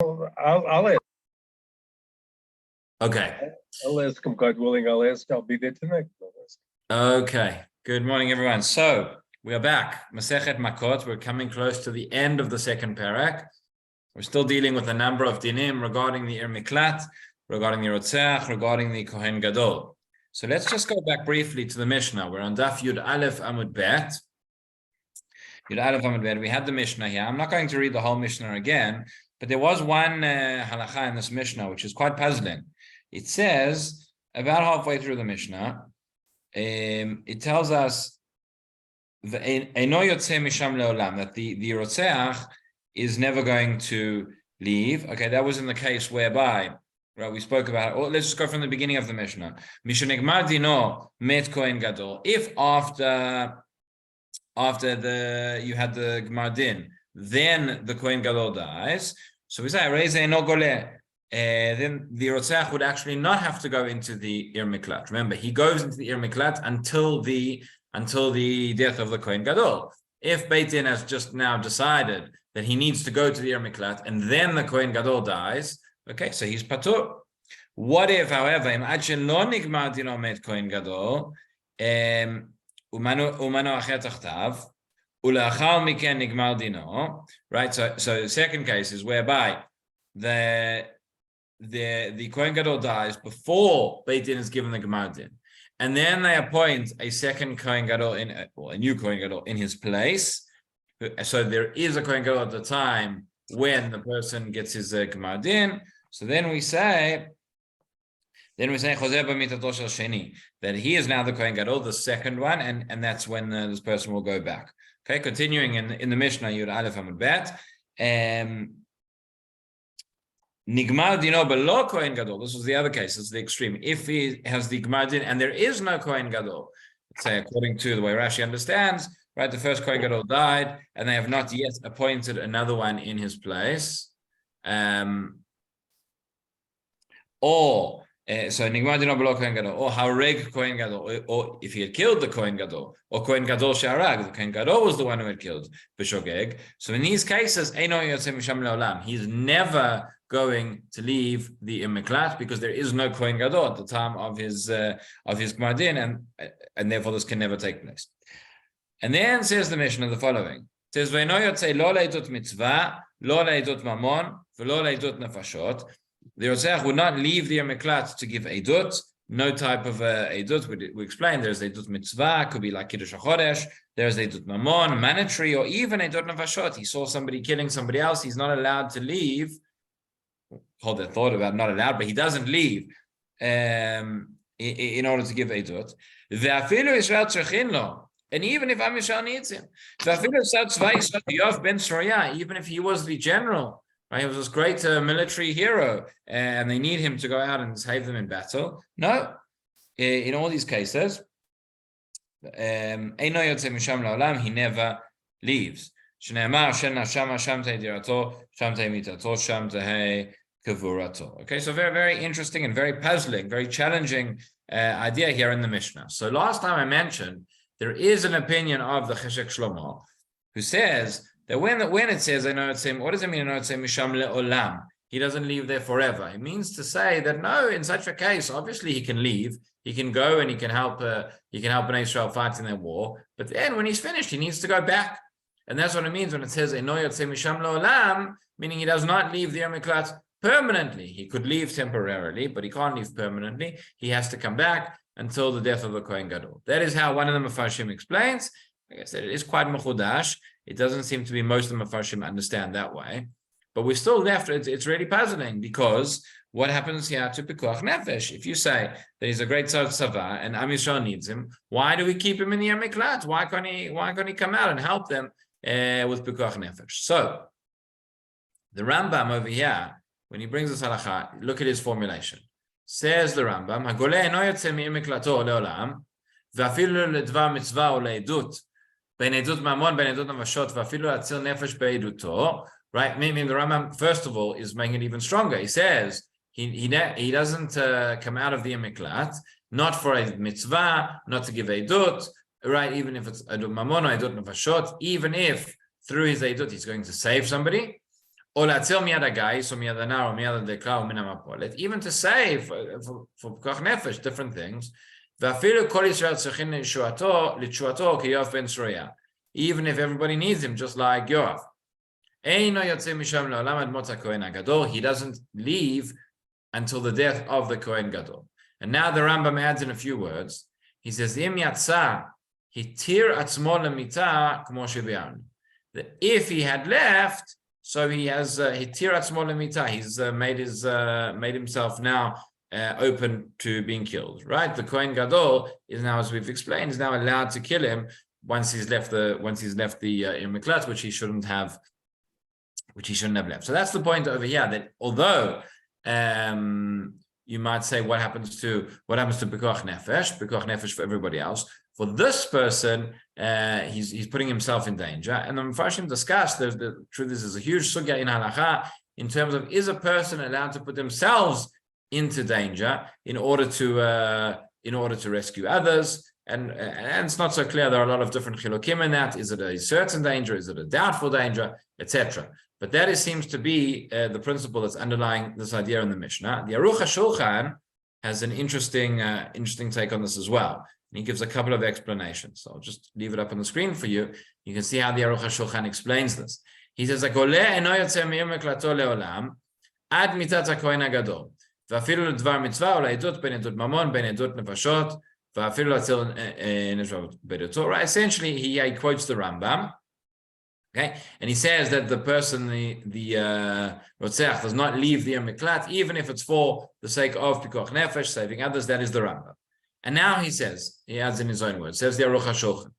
I'll ask. Okay. I'll ask him, God willing. I'll be there tonight. Okay. Good morning, everyone. So we are back. Masechet Makkot. We're coming close to the end of the second parak. We're still dealing with a number of dinim regarding the Ir Miklat, regarding the Rotzeach, regarding the Kohen Gadol. So let's just go back briefly to the Mishnah. We're on Daf Yud Aleph Amud Bet. Yud Aleph Amud Bet. We had the Mishnah here. I'm not going to read the whole Mishnah again, but there was one halacha in this Mishnah which is quite puzzling. It says, about halfway through the Mishnah, it tells us that the Rotzeach is never going to leave. Okay, that was in the case whereby, right, we spoke about it. Or let's just go from the beginning of the Mishnah. Mishenegmar dino met Kohen Gadol. If after you had the Gmar Din, then the Kohen Gadol dies. So we say, then the Rotzeach would actually not have to go into the Ir Miklat. Remember, he goes into the Ir Miklat until the death of the Kohen Gadol. If Beit Din has just now decided that he needs to go to the Ir Miklat and then the Kohen Gadol dies, okay, so he's patur. What if, however, im ad shelo nigmar dino met Kohen Gadol, umano acher tachtav, ulachar miken nigmar dino, right? So the second case is whereby the Kohen Gadol dies before Beit Din is given the Gemar Din, and then they appoint a second Kohen Gadol a new Kohen Gadol in his place. So there is a Kohen Gadol at the time when the person gets his Gemar Din. So then we say Chozer b'mitato shel sheni, that he is now the Kohen Gadol, the second one, and that's when this person will go back. Okay, continuing in the Mishnah Yud Aleph Amud Bet. Nigmar dino below Kohen Gadol. This was the other case. It's the extreme. If he has the Gmar Din and there is no Kohen Gadol, let's say according to the way Rashi understands, right? The first Kohen Gadol died, and they have not yet appointed another one in his place. So Nigmar dino below Kohen Gadol, or Hareg Kohen Gadol, or if he had killed the Kohen Gadol, or Kohen Gadol Sharag, the Kohen Gadol was the one who had killed B'Shogeg. So in these cases, Eino Yotzei Misham Le'olam, he's never going to leave the Ir Miklat because there is no Kohen Gadol at the time of his Gmar Din, and therefore this can never take place. And then says the Mishnah the following: it says, Ve'eino yotzei lo le'idut mitzvah, lo le'idut mamon, ve'lo le'idut nefashot. The Rotzeach would not leave the Ir Miklat to give Eidut, no type of Eidut. We explained there's Eidut Mitzvah, could be like Kiddush HaChodesh, there's Eidut Mamon, mandatory, or even Eidut Nefashot. He saw somebody killing somebody else, he's not allowed to leave. Hold that thought about not allowed, but he doesn't leave in order to give Eidut. And even if Am Yisrael needs him, even if he was the general, right, he was this great military hero, and they need him to go out and save them in battle. No, in all these cases, he never leaves. Okay, so very, very interesting and very puzzling, very challenging idea here in the Mishnah. So last time I mentioned there is an opinion of the Cheshek Shlomo who says that when it says what does it mean? Misham le'olam. He doesn't leave there forever. It means to say that no, in such a case, obviously he can leave, he can go and he can help Bnei Israel fight in their war. But then when he's finished, he needs to go back, and that's what it means when it says misham le'olam, meaning he does not leave the Ir Miklat permanently. He could leave temporarily, but he can't leave permanently. He has to come back until the death of the Kohen Gadol. That is how one of the Mefarshim explains. Like I said, it is quite mechudash. It doesn't seem to be most of the Mefarshim understand that way. But we're still left, it's really puzzling, because what happens here to Pikuach Nefesh? If you say that he's a great Tzava and Am Yisrael needs him, why do we keep him in the Ir Miklat? Why can't he come out and help them with Pikuach Nefesh? So, the Rambam over here, when he brings this halacha, look at his formulation. Says the Rambam, Hagoleh eno yotze mi'ir miklato le'olam, ve'afilu ledvar mitzvah o le'edut, ben edut mamon, ben edut navashot, ve'afilu atzil nefesh be'eduto. Right? Meaning the Rambam, first of all, is making it even stronger. He says he doesn't come out of the Ir Miklat, not for a mitzvah, not to give edut, right? Even if it's edut mamon or edut navashot, even if through his edut he's going to save somebody, or latzil miyad hagais, or miyad hanar, or miyad hadekla, or min hamapolet, even to say for pikuach nefesh different things. V'afilu kol Yisrael tzarichin l'tshuato k'Yoav ben Tzruya, even if everybody needs him, just like Yoav. Eino yotzei misham le'olam ad mot haKohen hagadol. He doesn't leave until the death of the Kohen Gadol. And now the Rambam adds in a few words. He says, "Im yatsa hitir atzmo lemita k'mo shebiarnu." That if he had left, so he has hitir atzmo lemita. He's made himself now open to being killed. Right? The Kohen Gadol is now, as we've explained, is now allowed to kill him once he's left the Ir Miklat, which he shouldn't have left. So that's the point over here. That although you might say, what happens to pikuach nefesh for everybody else? For this person, he's putting himself in danger. And the Mepharshim discussed the truth is there's a huge sugya in halacha in terms of, is a person allowed to put themselves into danger in order to rescue others? And it's not so clear. There are a lot of different chilukim in that. Is it a certain danger? Is it a doubtful danger, etc.? But that seems to be the principle that's underlying this idea in the Mishnah. The Aruch HaShulchan has an interesting take on this as well. And he gives a couple of explanations. So I'll just leave it up on the screen for you. You can see how the Aruch HaShulchan explains this. He says, "Hakole eno yotzeh mi'ir meklato le'olam ad mitat haKohen hagadol va'afilu ledvar mitzvah u'la'edut ben edut mamon ben edut nefashot va'afilu l'atzil nefashot beduto." Right? Essentially, he quotes the Rambam. Okay, and he says that the person, the Rotzeach, does not leave the Ir Miklat, even if it's for the sake of pikuach nefesh, saving others. That is the Rambam. And now he says, he adds in his own words, says the Aruch HaShulchan,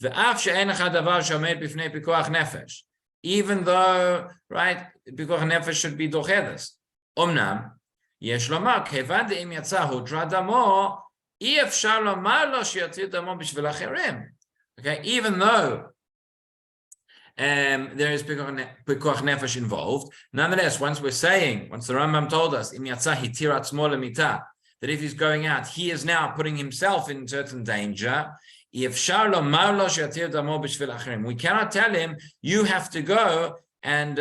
"Ve'af she'en echad davar she'omed b'fnei pikuach nefesh," even though, right, pikuach nefesh should be dochedes. Omnam yesh lomar kevan de'im yatza hudra damo, אי אפשר לומר לו שיתיר דמו בשביל אחרים. Okay, even though there is pikuach nefesh involved, nonetheless, once the Rambam told us, im yatsa hitir atzmo lemita, that if he's going out, he is now putting himself in certain danger. We cannot tell him, you have to go and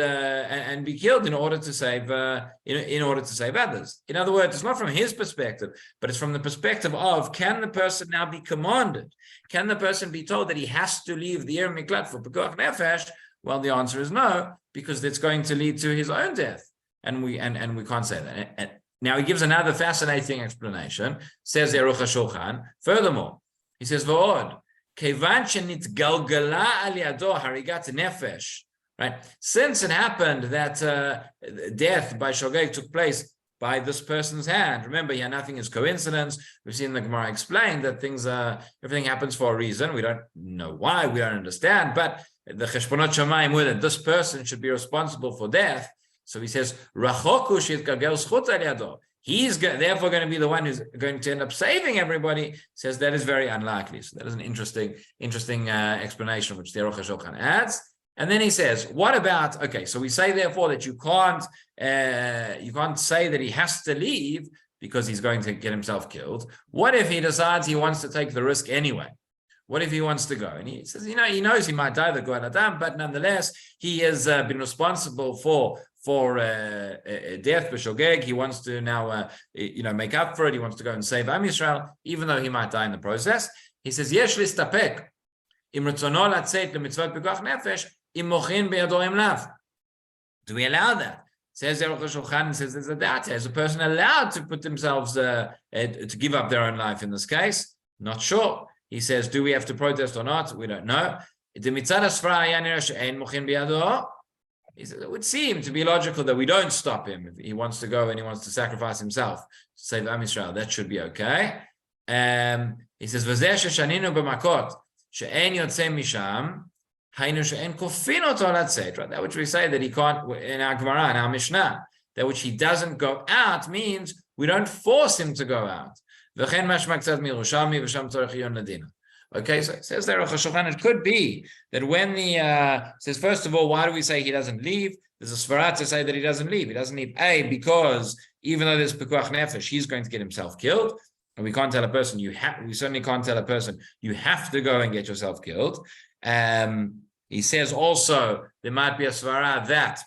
be killed in order to save others. In other words, it's not from his perspective, but it's from the perspective of, can the person now be commanded? Can the person be told that he has to leave the Ir Miklat for pikuach nefesh? Well, the answer is no, because it's going to lead to his own death, and we can't say that. And now he gives another fascinating explanation. Says Aruch HaShulchan. Furthermore, he says, "V'od kevan shenitgalgala al yado harigat nefesh." Right? Since it happened that death by shogeg took place by this person's hand. Remember, here nothing is coincidence. We've seen the Gemara explain that everything happens for a reason. We don't know why, we don't understand, but the cheshbonot shamayim were that this person should be responsible for death. So he says, "Rachoku shitgagel zchut al yado." He's therefore going to be the one who's going to end up saving everybody. Says that is very unlikely. So that is an interesting explanation which the Aruch HaShulchan adds. And then he says, what about, okay, so we say therefore that you can't say that he has to leave because he's going to get himself killed. What if he decides he wants to take the risk anyway? What if he wants to go? And he says, he knows he might die, the Goel Adam, but nonetheless, he has been responsible for death b'shogeg. He wants to now, make up for it. He wants to go and save Am Yisrael, even though he might die in the process. He says, yesh listapek im retzono latzeit lemitzvot pikuach nefesh im mochin beyado im lav. Do we allow that? Says Aruch HaShulchan, says there's a doubt. Is a person allowed to put themselves to give up their own life in this case? Not sure. He says, do we have to protest or not? We don't know. He says, it would seem to be logical that we don't stop him if he wants to go and he wants to sacrifice himself to save Am Yisrael. That should be okay. He says, Makkot, right? That which we say that he can't, in our Gemara, in our Mishnah, that which he doesn't go out means we don't force him to go out. Okay, so it says there, it could be that when says, first of all, why do we say he doesn't leave? There's a svara to say that he doesn't leave. He doesn't leave, because even though there's pikuach nefesh, he's going to get himself killed. And we can't tell a person, we certainly can't tell a person, you have to go and get yourself killed. He says also, there might be a svara that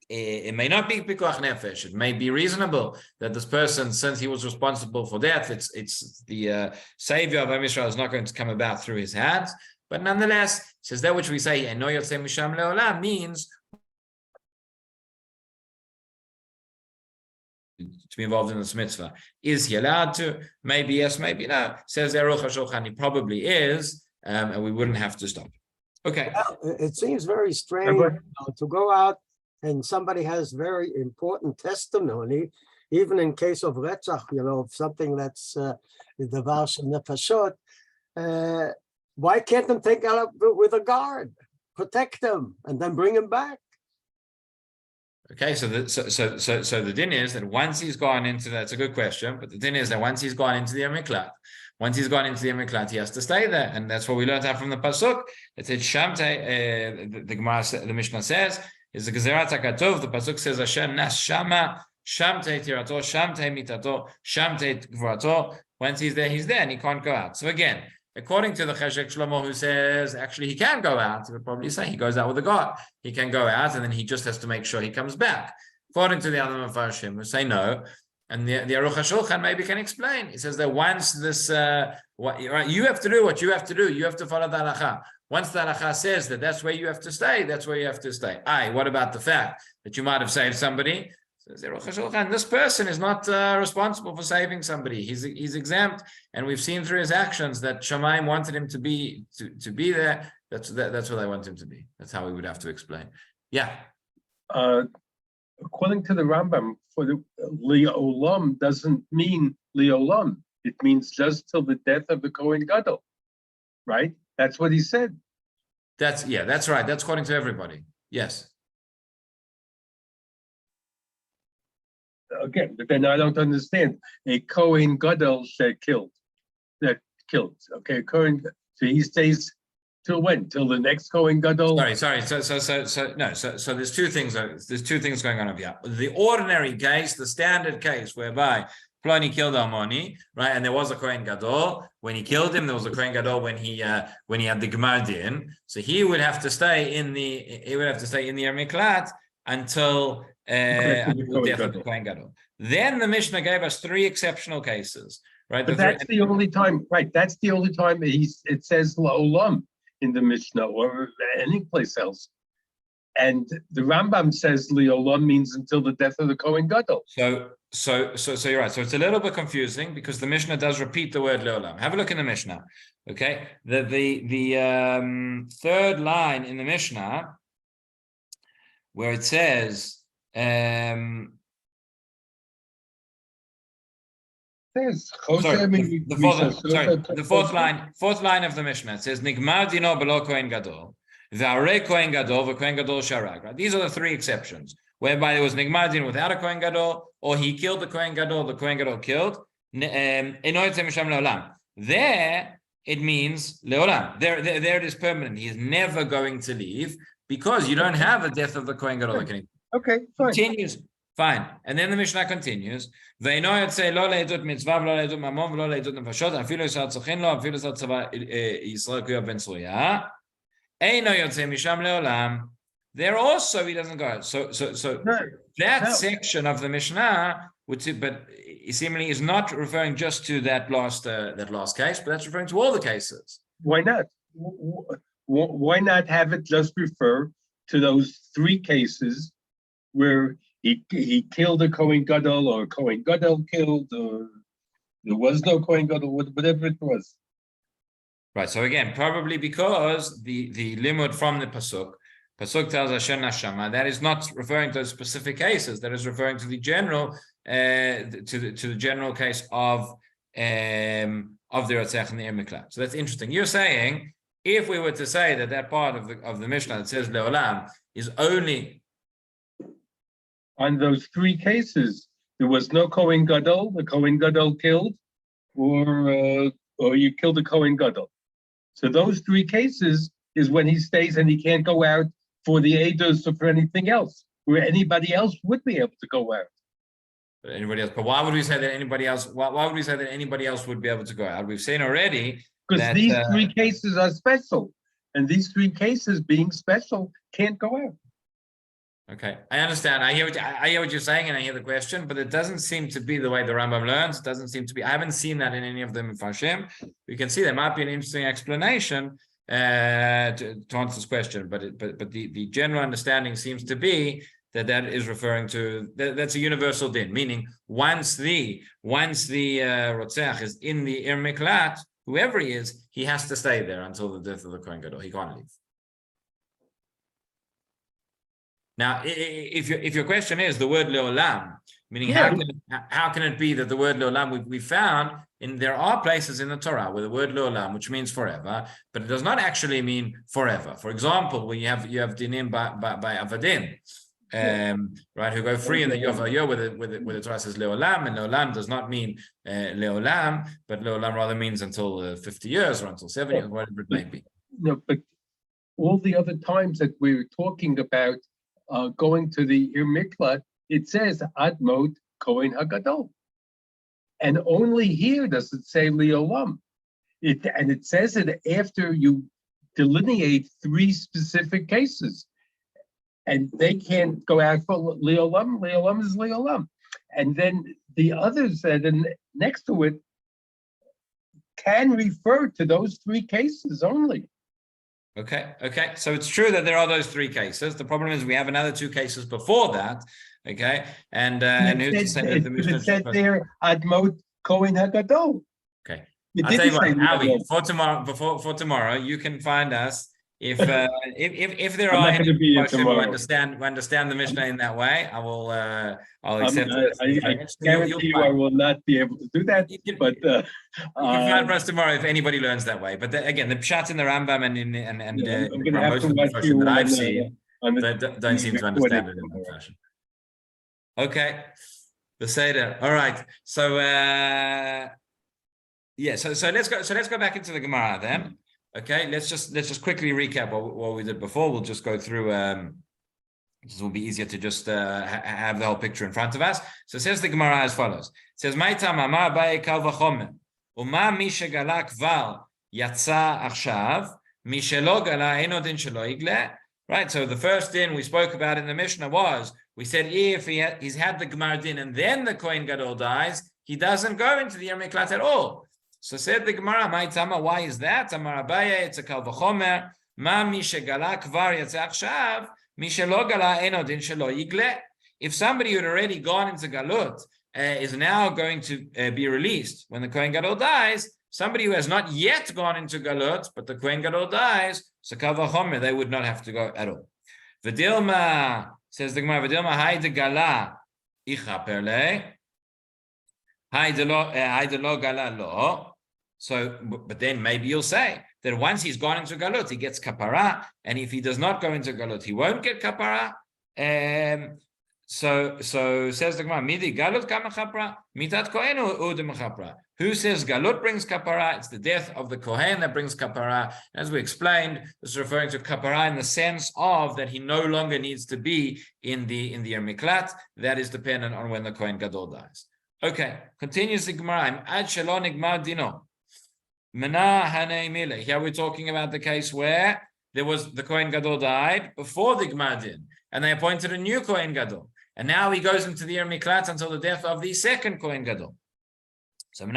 it may not be pikuach nefesh. It may be reasonable that this person, since he was responsible for death, it's the savior of Am Yisrael is not going to come about through his hands. But nonetheless, says that which we say, "Eno yotzei misham leolam," means to be involved in this mitzvah. Is he allowed to? Maybe yes, maybe no. Says the Aruch HaShulchan, he probably is, and we wouldn't have to stop. Okay. Well, it seems very strange to go out and somebody has very important testimony, even in case of Retzach, something that's the Varsh Nefashot. Why can't they take out with a guard, protect them, and then bring him back? Okay, so the din is that once he's gone into that's a good question, but the din is that once he's gone into the Miklat, he has to stay there, and that's what we learned out from the pasuk. It said Shamte. The Gemara, the Mishnah says, is the Gezerat HaKatov. The pasuk says Hashem nas shama Shamte tirato, Shamte mitato, Shamte gvurato. Once he's there, and he can't go out. So again, according to the Cheshek Shlomo, who says actually he can go out, he would probably say he goes out with a guard. He can go out, and then he just has to make sure he comes back. According to the other Mefarshim, who say no, and the Aruch HaShulchan maybe can explain. He says that once this, you have to do what you have to do. You have to follow the halacha. Once the halacha says that that's where you have to stay, that's where you have to stay. What about the fact that you might have saved somebody? Says the Aruch HaShulchan, this person is not responsible for saving somebody. He's exempt, and we've seen through his actions that Shamayim wanted him to be there. That's what they want him to be. That's how we would have to explain. Yeah. According to the Rambam, for the Le'olam doesn't mean Le'olam. It means just till the death of the Kohen Gadol, right? That's what he said. That's right. That's according to everybody. Yes. Again, but then I don't understand. A Kohen Gadol that killed. Okay, Kohen. So he stays till when? Till the next Kohen Gadol. Sorry. So there's two things. There's two things going on over here. The ordinary case, the standard case, whereby Ploni killed Almoni, right? And there was a Kohen Gadol. When he killed him, there was a Kohen Gadol when he had the Gemar Din. So he would have to stay in the Miklat until the death of the Kohen Gadol. Then the Mishnah gave us three exceptional cases, right? But that's the only time, right? That's the only time it says La'olam in the Mishnah or any place else. And the Rambam says Le'olam means until the death of the Kohen Gadol. So you're right. So it's a little bit confusing because the Mishnah does repeat the word Le'olam. Have a look in the Mishnah. Okay, the third line in the Mishnah where it says the fourth line of the Mishnah. It says Nigmar dino below Kohen Gadol. Kohen Gadol, Kohen Gadol Sharag. Right? These are the three exceptions, whereby there was Nigmar din without a Kohen Gadol, or he killed the Kohen Gadol killed. There it means Leolam. There it is permanent. He is never going to leave because you don't have a death of the Kohen Gadol. Okay, fine. Continues. Fine. And then the Mishnah continues. Ve'ino say lo le'edut mitzvah, lo le'edut mamon, lo le'edut nefashot, afilu yisad tzochin lo, afilu yisad tzava Yisrael kuyav ben Tzuya. Eino yotzei misham le'olam. There also he doesn't go. So section of the Mishnah, but seemingly is not referring just to that last case, but that's referring to all the cases. Why not? Why not have it just refer to those three cases where he killed a Kohen Gadol, or Kohen Gadol killed, or there was no Kohen Gadol, whatever it was. Right. So again, probably because the limud from the pasuk tells Hashem Nashama, that is not referring to specific cases. That is referring to the general to the general case of the Ratzach and the Miklat. So that's interesting. You're saying if we were to say that part of the Mishnah that says Leolam is only on those three cases, there was no Kohen Gadol, the Kohen Gadol killed, or you killed a Kohen Gadol. So those three cases is when he stays and he can't go out for the Eidos or for anything else, where anybody else would be able to go out. Anybody else? But why would we say that anybody else? Why would we say that anybody else would be able to go out? We've seen already because these three cases are special, and these three cases being special can't go out. Okay, I understand. I hear what you're saying, and I hear the question, but it doesn't seem to be the way the Rambam learns. It doesn't seem to be. I haven't seen that in any of them in Farshim. You can see there might be an interesting explanation to answer this question, but the general understanding seems to be that is referring to that's a universal din, meaning once the Rotzeach is in the Ir Miklat, whoever he is, he has to stay there until the death of the Kohen Gadol. He can't leave. Now, if your question is the word leolam, meaning how can it be that the word leolam we found there are places in the Torah where the word leolam, which means forever, but it does not actually mean forever. For example, when you have dinim by avadim, right, who go free in the Yovayo where the Torah says leolam, and leolam does not mean leolam, but leolam rather means until 50 years or until 70 years, whatever it may be. No, but all the other times that we're talking about going to the Ir Miklat, it says Admot Kohen Hagadol. And only here does it say Leolam. And it says it after you delineate 3 specific cases. And they can't go out for Leolam. Leolam is Leolam. And then the others that are next to it can refer to those 3 cases only. Okay. So it's true that there are those 3 cases. The problem is we have another 2 cases before that. Okay, and who's to say that the Mishnah said there Admot Kohen Hagadol? Okay, I'll tell you what, Avi, for tomorrow, you can find us if there are any questions who understand the Mishnah in that way. I'll accept it. I guarantee you I will not be able to do that. But you can find for us tomorrow if anybody learns that way. But again, the pshat in the Rambam and most of the version that I've seen don't seem to understand it in that fashion. Okay, the Seder. All right. So so let's go back into the Gemara then. Okay, let's just quickly recap what we did before. We'll just go through. This will be easier to just have the whole picture in front of us. So it says the Gemara as follows. It says, "Ma'tam amar Abaye kal v'chomer, u'ma mi shegala kvar yatsa achshav, mi shelo gala eino din shelo yigle." Right. So the first din we spoke about in the Mishnah was, we said if he's had the Gemar din and then the Kohen Gadol dies, he doesn't go into the Ir Miklat at all. So said the Gemara, Ma'itama, why is that? Amar Abaye, it's a kal v'chomer, ma mi shegala kvar yatsa achshav, mi shelo gala eino din shelo yigle. If somebody who had already gone into Galut is now going to be released when the Kohen Gadol dies, somebody who has not yet gone into Galut, but the Kohen Gadol dies, so kal v'chomer, they would not have to go at all. V'dilma, says the Gemara, v'dilma hay de gala icha perle, hay de lo gala lo. So, but then maybe you'll say that once he's gone into Galut, he gets kapara, and if he does not go into Galut, he won't get kapara. So says the Gemara, midi Galut kama kapara, mitat kohen udem kapara. Who says Galut brings kapara? It's the death of the kohen that brings kapara. As we explained, this is referring to kapara in the sense of that he no longer needs to be in the Ir Miklat. That is dependent on when the Kohen Gadol dies. Okay, continues the Gemara. Ad shelo nigmar dino. Here we're talking about the case where the Kohen Gadol died before the Gmar Din, and they appointed a new Kohen Gadol, and now he goes into the Ir Miklat until the death of the second Kohen Gadol. So since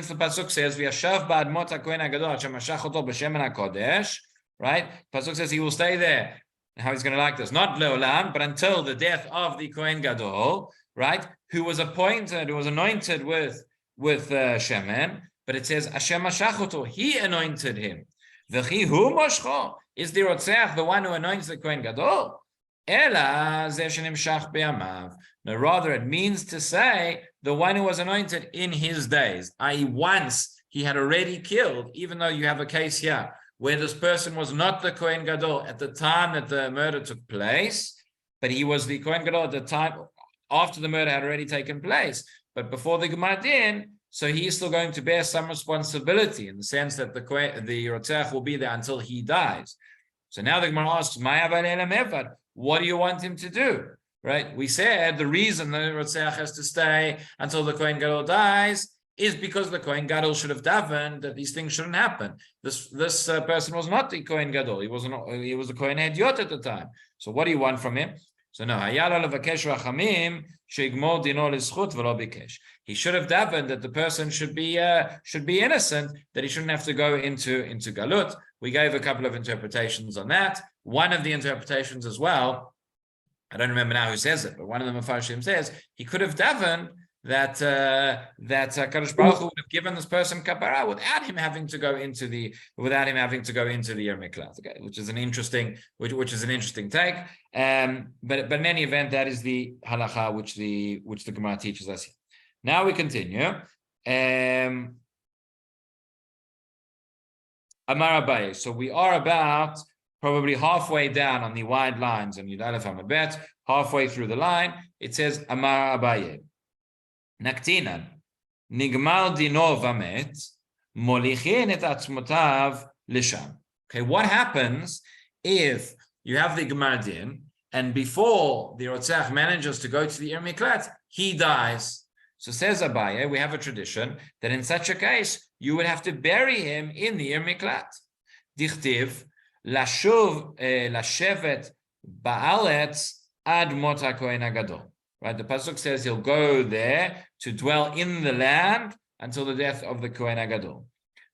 the pasuk says v'yashav ba'admot haKohen HaGadol shemashach oto b'shemen HaKodesh, right? Pasuk says he will stay there. How he's going to like this? Not leolam, but until the death of the Kohen Gadol, right? Who was anointed with shemen, but it says Hashem mashachoto, he anointed him. V'chi hu moshcho, is the Rotzeach the one who anoints the Kohen Gadol? Ela zeh shenimshach be'amav. No, rather it means to say the one who was anointed in his days, i.e. once he had already killed, even though you have a case here where this person was not the Kohen Gadol at the time that the murder took place, but he was the Kohen Gadol at the time after the murder had already taken place. But before the Gemar Din, so he's still going to bear some responsibility in the sense that the Rotzeach will be there until he dies. So now the Gemara asks, what do you want him to do? Right? We said the reason the Rotzeach has to stay until the Kohen Gadol dies is because the Kohen Gadol should have davened that these things shouldn't happen. This person was not the Kohen Gadol. He was the Kohen Hediot at the time. So what do you want from him? So no, he should have davened that the person should be innocent, that he shouldn't have to go into Galut. We gave a couple of interpretations on that. One of the interpretations as well, I don't remember now who says it, but one of the Mefarshim says he could have davened that Kadosh Baruch Hu would have given this person kapara without him having to go into the Yer Miklat, okay, which is an interesting take. But in any event, that is the halacha which the Gemara teaches us here. Now we continue. Amar Abaye. So we are about probably halfway down on the wide lines and Yud Aleph Amud Bet, halfway through the line. It says Amar Abaye. Naktinan, nigmal dino vamet, molichin et atzmotav lisham. Okay, what happens if you have the Gemar Din and before the Rotzach manages to go to the Yer Miklat, he dies? So says Abaye, we have a tradition that in such a case you would have to bury him in the Yer Miklat. Dichtiv lashevet ba'aletz ad mot haKohen HaGadol. Right, the pasuk says he'll go there to dwell in the land until the death of the Kohen HaGadol.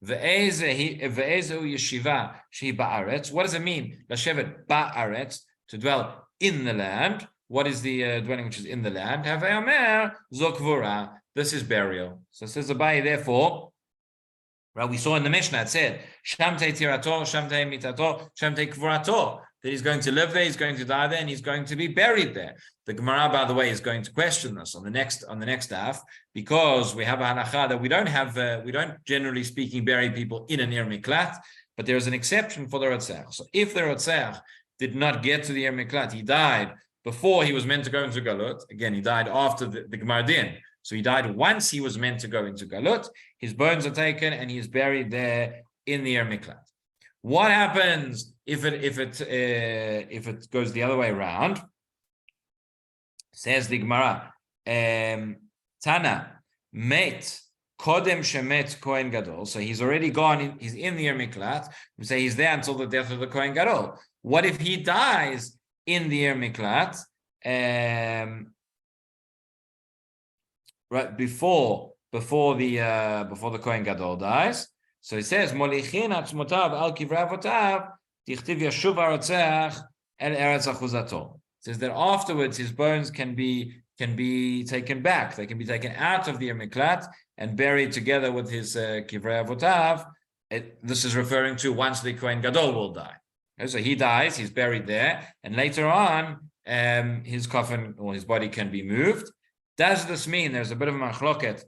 Ve'ezu yeshiva shehi ba'aretz. What does it mean? Lashevet ba'aretz, to dwell in the land. What is the dwelling which is in the land? Havei omer zokvura. This is burial. So says Abaye, therefore, right, we saw in the Mishnah, it said, Shamtei tirato, Shamtei mitato, Shamtei kvurato, that he's going to live there, he's going to die there, and he's going to be buried there. The Gemara, by the way, is going to question this on the next daf, because we have a halacha that we don't generally speaking bury people in an Yer Miklat, but there is an exception for the Rotzach. So if the Rotzach did not get to the Yer Miklat, he died before he was meant to go into Galut. Again, he died after the Gemar Din. So he died once he was meant to go into Galut. His bones are taken and he is buried there in the Yer Miklat. What happens if it goes the other way around? Says the Gemara, Tana met kodem shemet Kohen Gadol. So he's already gone. He's in the Yer Miklat. We say he's there until the death of the Kohen Gadol. What if he dies in the Yer Miklat? Right before the Kohen Gadol dies. So it says molichin atzmotav al kivrei avotav tichtiv yashuv harotzach el eretz achuzato. It says that afterwards his bones can be taken back. They can be taken out of the Yer Miklat and buried together with his kivrei avotav. This is referring to once the Kohen Gadol will die. Okay, so he dies, he's buried there, and later on his coffin or his body can be moved. Does this mean, there's a bit of a machloket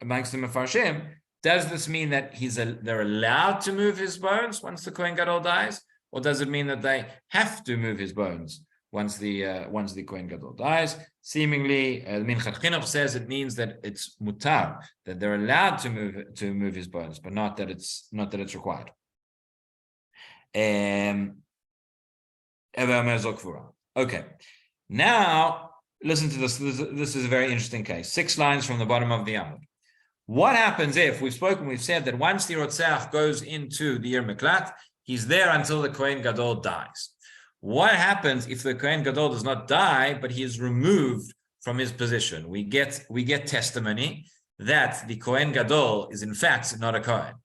amongst the Mefarshim, does this mean that they're allowed to move his bones once the Kohen Gadol dies? Or does it mean that they have to move his bones once the Kohen Gadol dies? Seemingly, the Minchat Chinuch says it means that it's mutar, that they're allowed to move his bones, but not that it's required. Okay, now listen to this. This is a very interesting case. 6 lines from the bottom of the Amud. What happens if we've said that once the Rotzach goes into the Yer Miklat, he's there until the Kohen Gadol dies. What happens if the Kohen Gadol does not die, but he is removed from his position? We get testimony that the Kohen Gadol is in fact not a Kohen.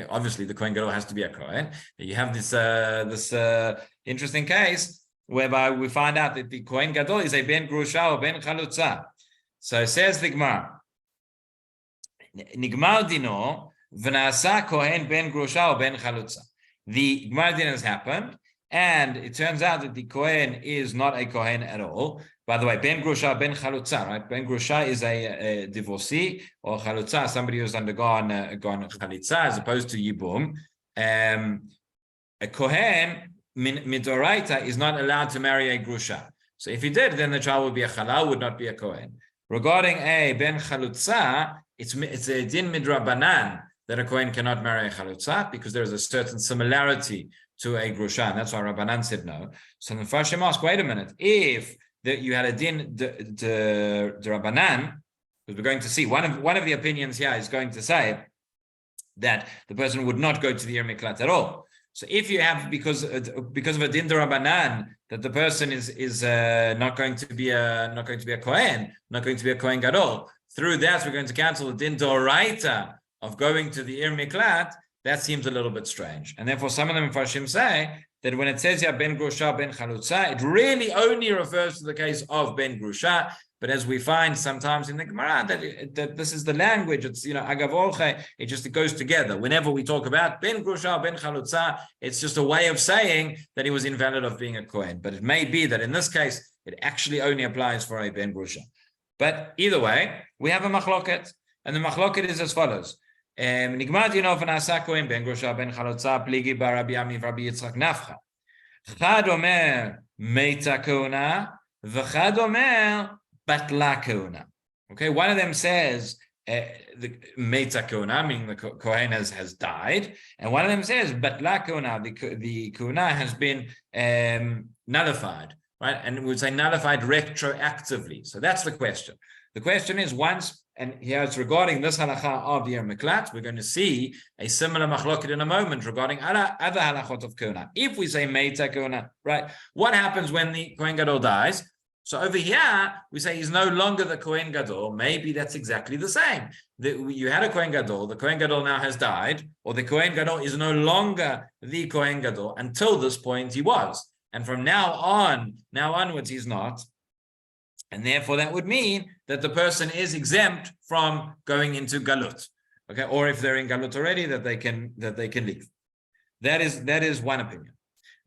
Obviously, the Kohen Gadol has to be a Kohen. You have this interesting case whereby we find out that the Kohen Gadol is a Ben Grusha or Ben Chalutza. So it says the Gemara, Nigmal Dino v'nasa Kohen Ben Grusha or Ben Chalutza. The Gemara Din has happened, and it turns out that the Kohen is not a Kohen at all. By the way, Ben Grusha, Ben Chalutza, right? Ben Grusha is a divorcee, or Chalutza, somebody who's undergone Chalitza as opposed to Yibum. A Kohen, Midoraita, is not allowed to marry a Grusha. So if he did, then the child would be a Chala, would not be a Kohen. Regarding a Ben Chalutza, it's a din midrabanan that a Kohen cannot marry a Chalutza because there is a certain similarity to a Grusha, and that's why Rabbanan said no. So the Mefarshim ask, wait a minute, if you had a din de Rabbanan, Because we're going to see one of the opinions here is going to say that the person would not go to the Ir Miklat at all. So if you have because of a din d'Rabbanan that the person is not going to be a Kohen, not going to be a Kohen Gadol, through that we're going to cancel the din d'Oraita of going to the Ir Miklat. That seems a little bit strange, and therefore some of them Mepharshim say that when it says here ben grusha ben chalutza, it really only refers to the case of ben grusha. But as we find sometimes in the Gemara, that this is the language, it's, agav orche, it goes together. Whenever we talk about ben grusha, ben chalutza, it's just a way of saying that he was invalid of being a Kohen. But it may be that in this case, it actually only applies for a ben grusha. But either way, we have a machloket, and the machloket is as follows. Nigmat yinof nasa Kohen ben grusha, ben chalutza, pligi bar Rabbi Ami, Rabbi Yitzchak nafcha. Chad omer meita kohuna, v'chad omer Batla Kehuna. Okay, one of them says the Meita Kehuna, meaning the Kohen has died, and one of them says Batla Kehuna, the Kehuna has been nullified, right? And we would say nullified retroactively. So that's the question. The question is once, and here it's regarding this halacha of the Ir Miklat, we're going to see a similar machloket in a moment regarding other halachot of Kehuna. If we say Meita Kehuna, right, what happens when the Kohen Gadol dies? So over here, we say he's no longer the Kohen Gadol. Maybe that's exactly the same. You had a Kohen Gadol, the Kohen Gadol now has died, or the Kohen Gadol is no longer the Kohen Gadol. Until this point, he was. And from now onwards, he's not. And therefore, that would mean that the person is exempt from going into Galut. Okay, or if they're in Galut already, that they can leave. That is one opinion.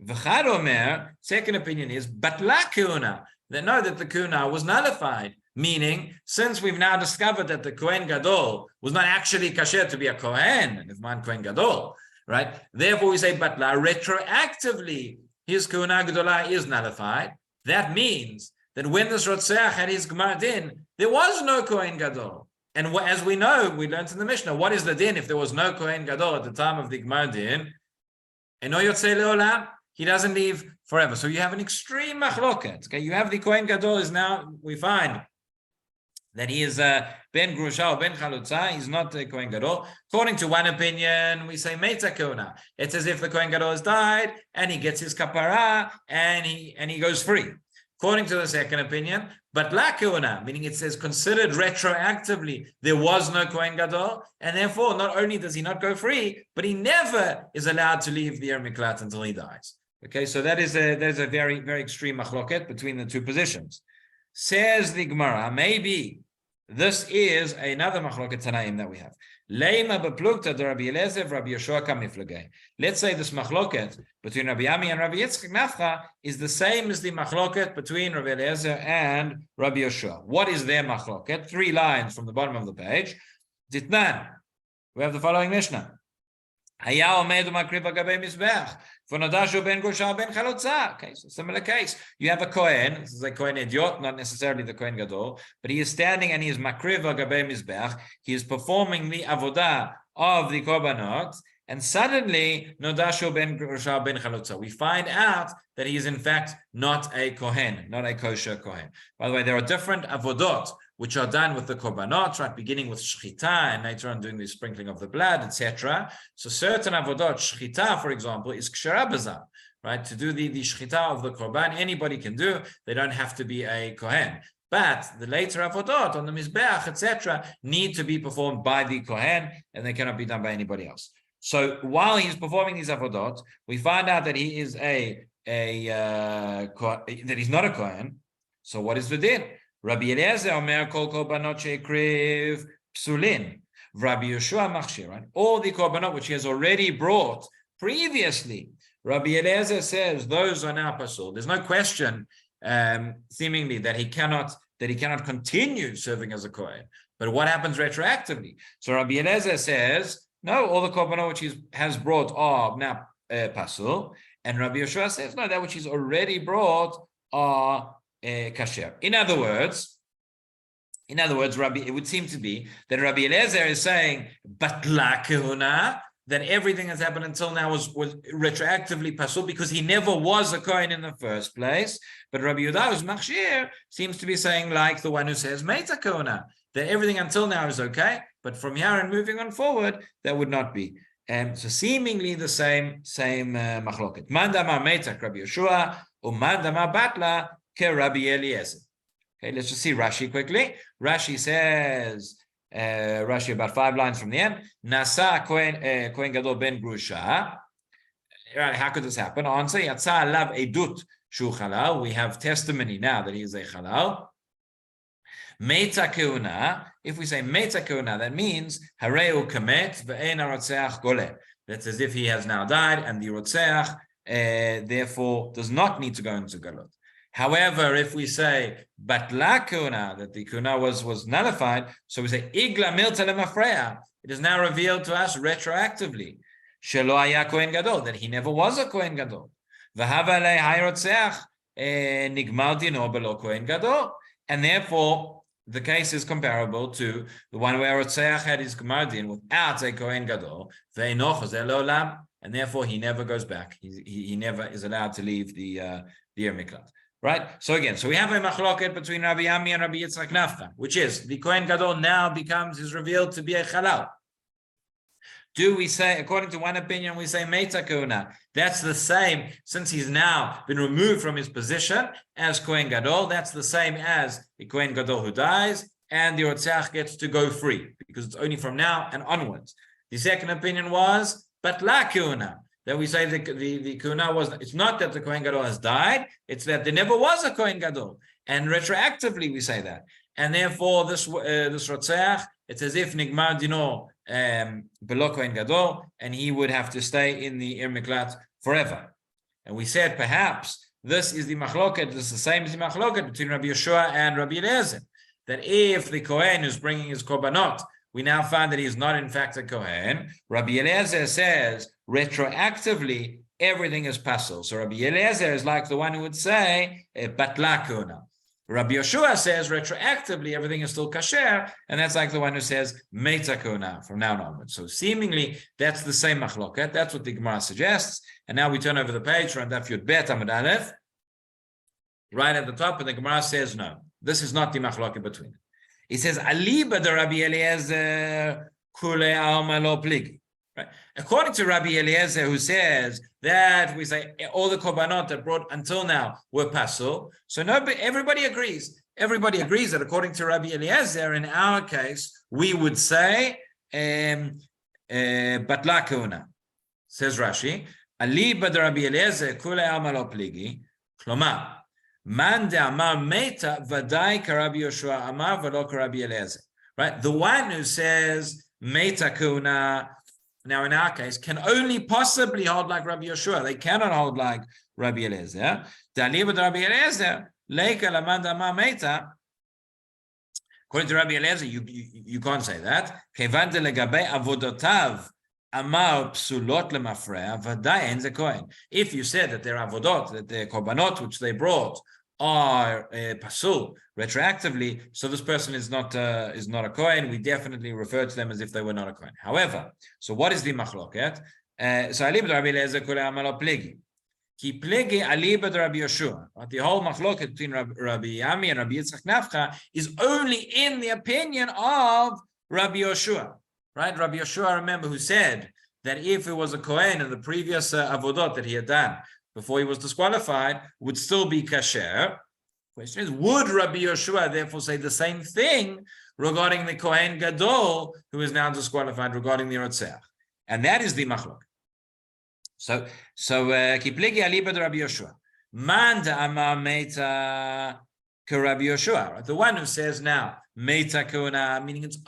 V'chad omer, second opinion is Batla Kehuna. That the Kehuna was nullified, meaning since we've now discovered that the Kohen Gadol was not actually kasher to be a Kohen, if man Kohen Gadol, right? Therefore we say Batla, retroactively his Kehuna Gedolah is nullified. That means that when this Rotzeach had his Gemar din, there was no Kohen Gadol. And as we know, we learned in the Mishnah, what is the din if there was no Kohen Gadol at the time of the Gemar din? Eno yotzei leolam, he doesn't leave forever. So you have an extreme machloket. Okay, you have the Kohen Gadol is now, we find that he is ben grusha or ben chalutza. He's not a Kohen Gadol. According to one opinion, we say meita kehuna. It's as if the Kohen Gadol has died and he gets his kapara and he goes free. According to the second opinion, but la kehuna, meaning it says considered retroactively, there was no Kohen Gadol, and therefore not only does he not go free, but he never is allowed to leave the Ir Miklat until he dies. Okay, so there's a very, very extreme machloket between the two positions. Says the Gemara, maybe this is another machloket tanaim that we have. Leima beplugta de Rabbi Eliezer, Rabbi Yeshua kamiflagei. Let's say this machloket between Rabbi Ami and Rabbi Yitzchak Nafcha is the same as the machloket between Rabbi Eliezer and Rabbi Yeshua. What is their machloket? 3 lines from the bottom of the page. Ditnan. We have the following Mishnah. Haya omed umakriv agabei mizbeach. Ben Grusha ben Chalutza. Okay, so similar case. You have a Kohen. This is a Kohen Idiot, not necessarily the Kohen Gadol, but he is standing and he is makriv agabei mizbeach. He is performing the avodah of the korbanot, and suddenly Nodashu ben Grusha ben Chalutza. We find out that he is in fact not a Kohen, not a kosher Kohen. By the way, there are different avodot which are done with the korbanot, right? Beginning with shchita and later on doing the sprinkling of the blood, etc. So certain avodot, shchita, for example, is kshara b'zam, right? To do the shchita of the korban, anybody can do. They don't have to be a kohen. But the later avodot on the mizbeach, etc., need to be performed by the kohen, and they cannot be done by anybody else. So while he's performing these avodot, we find out that he is that he's not a kohen. So what is the din? Rabbi Eliezer omer kol korbanot sheikriv psulin. Rabbi Yeshua machshir, right? All the korbanot which he has already brought previously, Rabbi Eliezer says those are now pasul. There's no question, seemingly, that he cannot continue serving as a kohen. But what happens retroactively? So Rabbi Eliezer says no, all the korbanot which he has brought are now pasul, and Rabbi Yeshua says no, that which he's already brought are kasher. In other words, it would seem to be that Rabbi Eliezer is saying batla kehuna, that everything that's happened until now was retroactively pasul because he never was a kohen in the first place. But Rabbi Yehuda's machshir seems to be saying like the one who says meita kehuna, that everything until now is okay, but from here and moving on forward, that would not be. So seemingly the same machloket. Mandama metak Rabbi Yeshua, or mandama batla ke Rabbi Eliezer. Okay, let's just see Rashi quickly. Rashi says, Rashi about 5 lines from the end. Nasa Kohen Gadol ben Grusha. How could this happen? Answer: Yatsa alav edut shu halal. We have testimony now that he is a halal. Meta keuna. If we say meta keuna, that means hareu kamet ve'en harotzeach gole. That's as if he has now died, and the rotzeach therefore does not need to go into galot. However, if we say batla kuna, that the kuna was nullified, so we say igla milta lemafreya. It is now revealed to us retroactively. Shelo haya kohen gadol, that he never was a kohen gadol. V'hava lei hayotzeach nigmal dino belo kohen gadol, and therefore the case is comparable to the one where Rotzeach had his Gemardin without a Kohen Gadol, and therefore he never goes back. He never is allowed to leave the Ir Miklat. Right? So again, we have a machloket between Rabbi Ami and Rabbi Yitzchak Nafka, which is the Kohen Gadol now is revealed to be a Chalal. Do we say, according to one opinion, we say Meita Kuna? That's the same, since he's now been removed from his position as Kohen Gadol, that's the same as the Kohen Gadol who dies, and the Rotzeach gets to go free, because it's only from now and onwards. The second opinion was Batla Kuna, that we say the Kuna was, it's not that the Kohen Gadol has died, it's that there never was a Kohen Gadol. And retroactively we say that. And therefore this Rotzeach, it's as if Nigmar Dino below Kohen Gadol, and he would have to stay in the Ir Miklat forever. And we said perhaps this is the machloket, this is the same as the machloket between Rabbi Yeshua and Rabbi Eliezer, that if the Kohen who's bringing his korbanot, we now find that he is not in fact a Kohen, Rabbi Eliezer says retroactively everything is pasul. So Rabbi Eliezer is like the one who would say batla kuna. Rabbi Yeshua says retroactively everything is still kasher, and that's like the one who says meita kuna from now onwards. So seemingly that's the same machloket. That's what the Gemara suggests. And now we turn over the page from Daf Yud Bet Amud Aleph, right at the top, and the Gemara says no, this is not the machloket between it. It says aliba de Rabbi Eliezer kule alma lo pligi. Right. According to Rabbi Eliezer, who says that we say all the korbanot that brought until now were pasul, so everybody agrees. Everybody agrees that according to Rabbi Eliezer, in our case, we would say batla kuna. Says Rashi, aliba de Rabbi Eliezer kule alma lo pligi, klomar man de amar meta vadai ka Rabbi Yoshua amar v'lo ka Rabbi Eliezer. Right, the one who says meta kuna, now, in our case, can only possibly hold like Rabbi Yeshua. They cannot hold like Rabbi Eliezer. According to Rabbi Eliezer, you can't say that. If you said that their avodot, that their korbanot which they brought are pasul retroactively, so this person is not a Kohen. We definitely refer to them as if they were not a Kohen. However, so what is the machloket? So alibad Rabbi Eliezer kule amalo plegi, ki plegi alibad Rabbi Yeshua. The whole machloket between Rabbi Ami and Rabbi Yitzchak Nafka is only in the opinion of Rabbi Yeshua. Right? Rabbi Yeshua, remember, who said that if it was a Kohen in the previous avodot that he had done before he was disqualified, would still be kasher. Question is, would Rabbi Yeshua therefore say the same thing regarding the Kohen Gadol, who is now disqualified, regarding the Rotzeach? And that is the machlok. So kiplegi alibad Rabbi Yeshua. Man da'amar meita ka Rabbi Yeshua. The one who says now meita kuna, meaning it's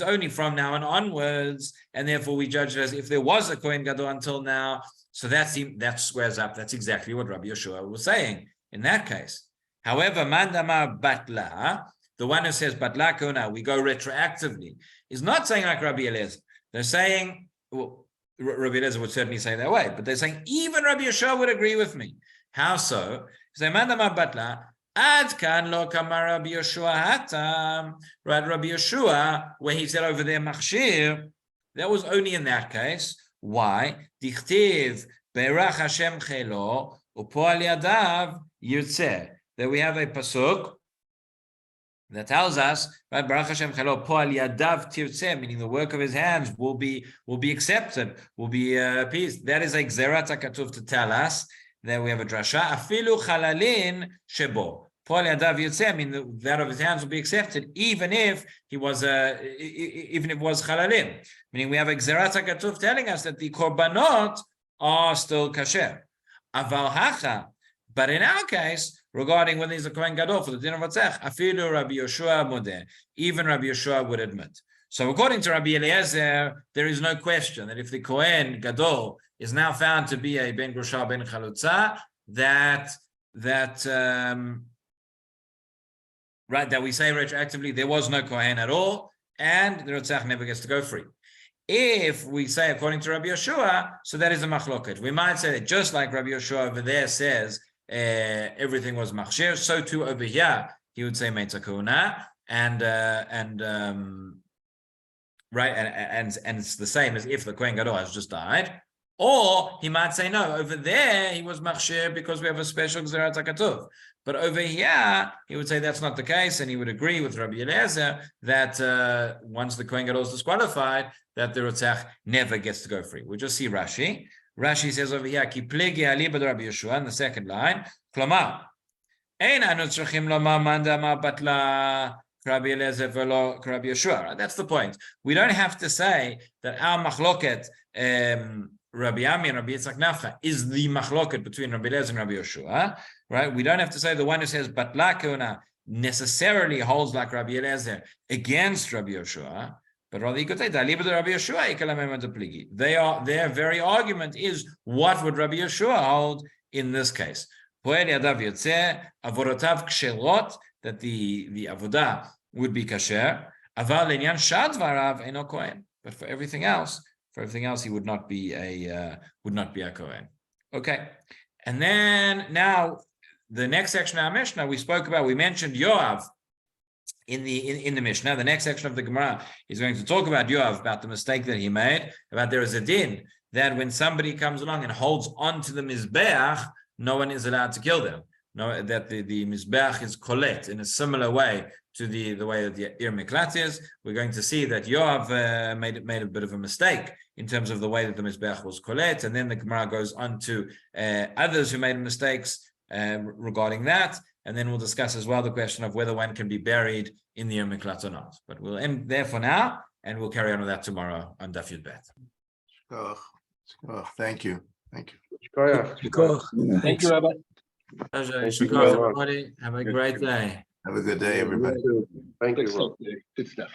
only from now and onwards, and therefore we judge it as if there was a Kohen Gadol until now. So that squares up. That's exactly what Rabbi Yeshua was saying in that case. However, mandamar batla, the one who says batla kuna, we go retroactively, is not saying like Rabbi Eliezer. They're saying, well, Rabbi Eliezer would certainly say that way, but they're saying even Rabbi Yeshua would agree with me. How so? They say mandamar batla ad kan lo kamar Rabbi Yeshua hatam. Right, Rabbi Yeshua, where he said over there machshir, that was only in that case. Why? Dichtiv berach Hashem chelo upoal yadav yirtzeh. That we have a pasuk That tells us, right? Baruch Hashem chalo po'al yadav tirtzeh, meaning the work of his hands will be accepted, will be appeased. That is a gzerat hakatuv to tell us that we have a drasha. Afilu chalalin shebo. Po'al yadav tirtzeh, I mean that of his hands will be accepted, even if he was even if it was chalalim. Meaning we have a gzerat hakatuv telling us that the korbanot are still kasher. Aval hacha, but in our case, regarding whether he's a Kohen Gadol for the din of Vatzech, afilu Rabbi Yoshua modeh, even Rabbi Yoshua would admit. So according to Rabbi Eliezer, there is no question that if the Kohen Gadol is now found to be a ben grusha ben chalutza, that we say retroactively there was no Kohen at all, and the Rotzach never gets to go free. If we say according to Rabbi Yoshua, so that is a machloket. We might say that just like Rabbi Yoshua over there says everything was machshir, so too over here he would say meitzakuna, and it's the same as if the Kohen Gadol has just died. Or he might say no, over there he was machshir because we have a special gzerat hakatuv. But over here, he would say that's not the case, and he would agree with Rabbi Eliezer that once the Kohen Gadol is disqualified, that the Rotzach never gets to go free. We'll just see Rashi. Rashi says over here, Ki plegi aliba de Rabbi Yeshua, in the second line, Klomar, Ein anu tzrichim lomar manda ma batla Rabbi Eliezer velo Rabbi Yeshua. That's the point. We don't have to say that our machloket, Rabbi Ami and Rabbi Yitzchak Nafcha, is the machloket between Rabbi Eliezer and Rabbi Yeshua, right? We don't have to say the one who says batla keuna necessarily holds like Rabbi Eliezer against Rabbi Yeshua, but rather you could say their very argument is what would Rabbi Yeshua hold in this case? That the avodah would be kasher, but for everything else he would not be a kohen. Okay, and then now the next section of our Mishnah we mentioned Yoav in the Mishnah. The next section of the Gemara is going to talk about Yoav, about the mistake that he made, about there is a din that when somebody comes along and holds on to the Mizbeach, no one is allowed to kill them. No, that the Mizbeach is kolet in a similar way to the way that the Ir Miklat is. We're going to see that Yoav made a bit of a mistake in terms of the way that the Mizbeach was kolet, and then the Gemara goes on to others who made mistakes regarding that, and then we'll discuss as well the question of whether one can be buried in the Ir Miklat or not. But we'll end there for now, and we'll carry on with that tomorrow on Daf Yud Bet. Thank you. Thank you, Rabbi. Pleasure. Everybody. Have a great day. Have a good day, everybody. Thank you. Good stuff.